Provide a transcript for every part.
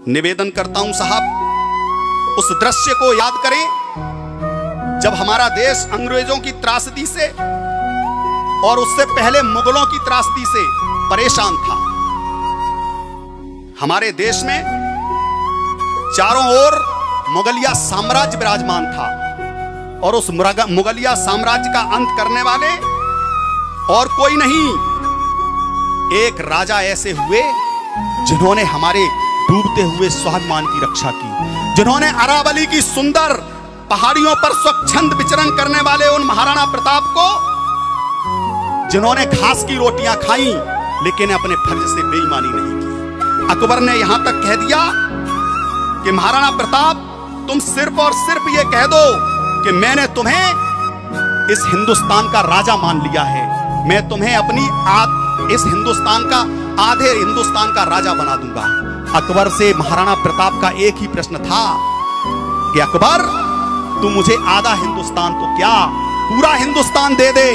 निवेदन करता हूं साहब, उस दृश्य को याद करें जब हमारा देश अंग्रेजों की त्रासदी से और उससे पहले मुगलों की त्रासदी से परेशान था। हमारे देश में चारों ओर मुगलिया साम्राज्य विराजमान था और उस मुगलिया साम्राज्य का अंत करने वाले और कोई नहीं, एक राजा ऐसे हुए जिन्होंने हमारे डूबते हुए स्वाभिमान की रक्षा की, जिन्होंने अरावली की सुंदर पहाड़ियों पर स्वच्छंद विचरण करने वाले उन महाराणा प्रताप को, जिन्होंने घास की रोटियां खाई लेकिन अपने फर्ज से बेईमानी नहीं की। अकबर ने यहां तक कह दिया कि महाराणा प्रताप, तुम सिर्फ और सिर्फ ये कह दो कि मैंने तुम्हें इस हिंदुस्तान का राजा मान लिया है, मैं तुम्हें इस हिंदुस्तान का, आधे हिंदुस्तान का राजा बना दूंगा। अकबर से महाराणा प्रताप का एक ही प्रश्न था कि अकबर, तू मुझे आधा हिंदुस्तान तो क्या पूरा हिंदुस्तान दे दे,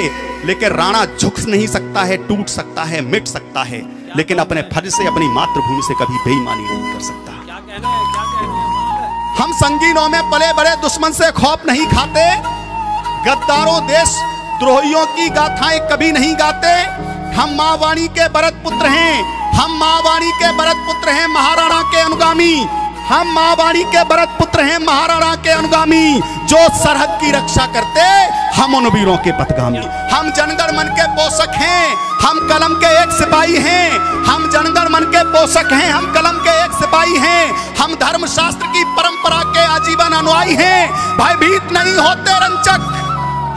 लेकिन राणा झुक नहीं सकता है, टूट सकता है, मिट सकता है, लेकिन अपने फर्ज से, अपनी मातृभूमि से कभी बेईमानी नहीं कर सकता। हम संगीनों में पले बड़े दुश्मन से खौफ नहीं खाते, गद्दारों देश द्रोहियों की गाथाएं कभी नहीं गाते। हम मां वाणी के भरत पुत्र हैं, हम मां वाणी के भरत पुत्र हैं, महाराणा के अनुगामी। हम मां वाणी के भरत पुत्र हैं, महाराणा के अनुगामी, जो सरहद की रक्षा करते, हम उन वीरों के पथगामी। हम जनगण मन के पोषक हैं, हम कलम के एक सिपाही हैं। हम जनगण मन के पोषक हैं, हम कलम के एक सिपाही हैं। हम धर्मशास्त्र की परंपरा के आजीवन अनुयायी हैं, भयभीत नहीं होते रंचक।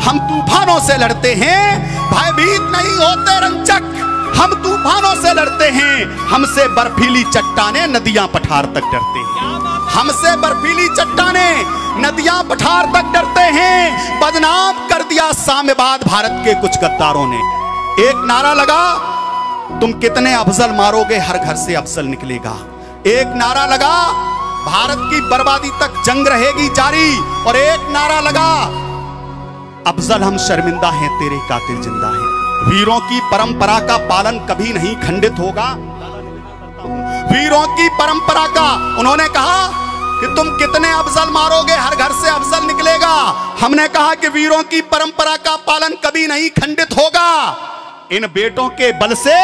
हम तूफानों से लड़ते हैं, भयभीत नहीं होते रंचक। हम तूफानों से लड़ते हैं, हमसे बर्फीली चट्टानें नदियां पठार तक डरते हैं। हमसे बर्फीली चट्टानें नदियां पठार तक डरते हैं। बदनाम कर दिया साम्यवाद भारत के कुछ गद्दारों ने। एक नारा लगा, तुम कितने अफजल मारोगे, हर घर से अफजल निकलेगा। एक नारा लगा, भारत की बर्बादी तक जंग रहेगी जारी। और एक नारा लगा, अफजल हम शर्मिंदा हैं, तेरे कातिल जिंदा हैं। वीरों की परंपरा का पालन कभी नहीं खंडित होगा। वीरों की परंपरा का, उन्होंने कहा कि तुम कितने अफजल मारोगे, हर घर से अफजल निकलेगा। हमने कहा कि वीरों की परंपरा का पालन कभी नहीं खंडित होगा। इन बेटों के बल से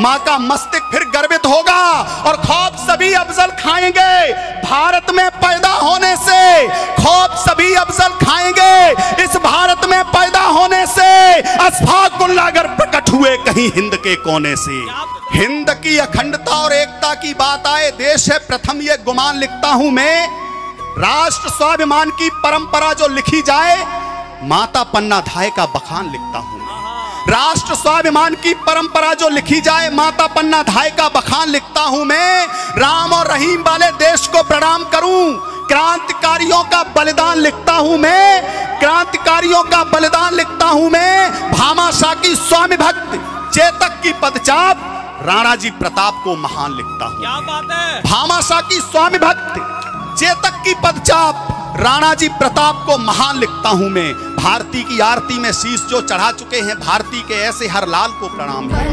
मां का मस्तिष्क फिर गर्वित होगा और खौफ सभी अफजल खाएंगे। भारत में पैदा होने से खौफ सभी अफजल खाएंगे। इस भारत में पैदा होने से अशफाकुल्लाह प्रकट हुए कहीं हिंद के कोने से। हिंद की अखंडता और एकता की बात आए, देश है प्रथम ये गुमान लिखता हूं मैं। राष्ट्र स्वाभिमान की परंपरा जो लिखी जाए, माता पन्ना धाय का बखान लिखता हूं। राष्ट्र स्वाभिमान की परंपरा जो लिखी जाए, माता पन्ना धाय का बखान लिखता हूं मैं। राम और रहीम वाले देश को प्रणाम करूं, क्रांतिकारियों का बलिदान लिखता हूं मैं। क्रांतिकारियों का बलिदान लिखता हूं मैं। भामाशाह की स्वामी भक्त चेतक की पदचाप, राणा जी प्रताप को महान लिखता हूं। क्या बात है। भामाशाह की स्वामी भक्त चेतक की पदचाप, राणा जी प्रताप को महान लिखता हूं मैं। भारती की आरती में शीश जो चढ़ा चुके हैं, भारती के ऐसे हर लाल को प्रणाम है।